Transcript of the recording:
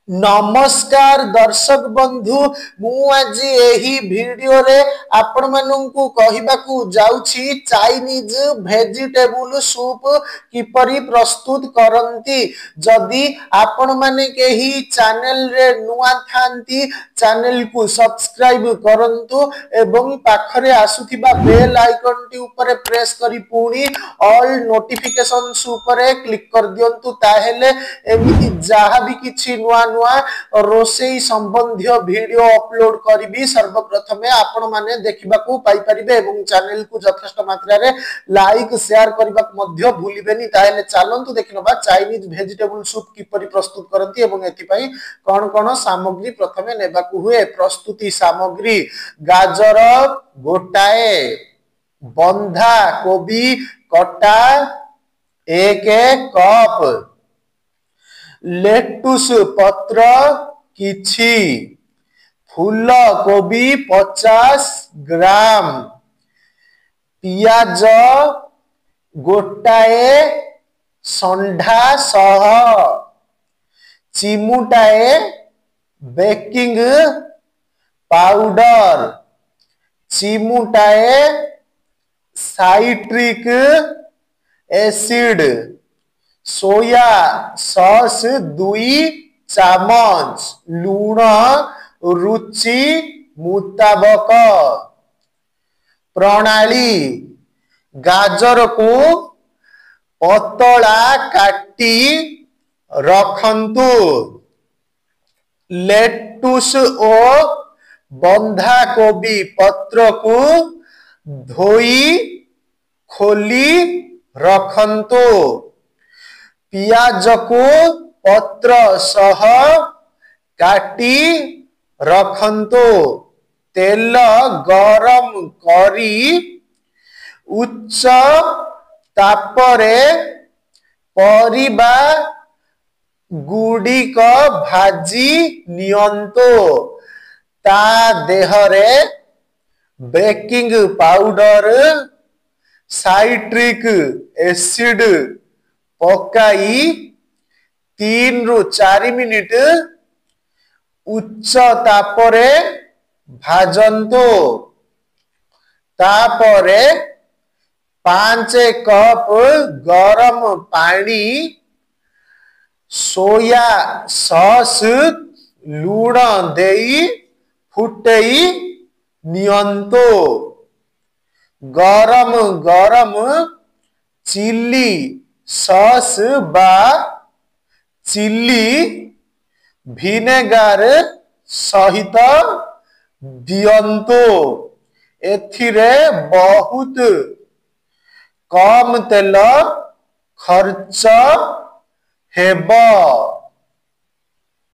नमस्कार दर्शक बंधु मु आज एही वीडियो रे आपण माननकु कहिबाकू जाउछि चाइनीज वेजिटेबल सूप किपरि प्रस्तुत करंती। जदि आपण माने केही चैनल रे नुआ थांती चैनल को सब्सक्राइब करंतु एवं पाखरे आसुथिबा बेल आइकन टी ऊपर प्रेस करी पुणी ऑल नोटिफिकेशंस ऊपर क्लिक कर दियंतु ताहेले एमिति जहा भी किछि नुआ रोसई संबंधी वीडियो अपलोड करी सर्वप्रथमे आपण माने देखिबा को पाई परिबे एवं चैनल को यथेष्ट मात्रा रे लाइक शेयर करबा मध्य भूलिबेनी। ताहेले चलंतु देखिनबा चाइनीज वेजिटेबल सूप किपरि प्रस्तुत करंती एवं एथि पई कोन कोन सामग्री प्रथमे नेबा को हुए। प्रस्तुति सामग्री गाजर गोटाए बंधा कोबी कटा 1 कप लेटुस पत्र किछि फूल कोबी 50 ग्राम पियाज गोटाए संढा सह चिमुटाए बेकिंग पाउडर चिमुटाए साइट्रिक एसिड सोया सॉस 2 चम्मच लूण रुचि मुताबक। प्रणाली गाजर को पतला काटी रखंतु लेटुस और बंधा कोबी पत्र को धोई खोली रखंतु पियाज को पत्र सह काटी रखंतु तेल गरम करी उच्च तापरे परिबा गुडी को भाजी नियंतो ता Dehre baking powder citric acid पकाई 3 रु 4 मिनिट उच्च तापरे भाजंतो तापरे 5 कप गरम पानी सोया सॉस लूण देई फुटेई नियंतो गरम गरम चिली सॉस बा चिली विनेगार सहित दियंतो एथिरे बहुत कम तेल खर्च हेबो।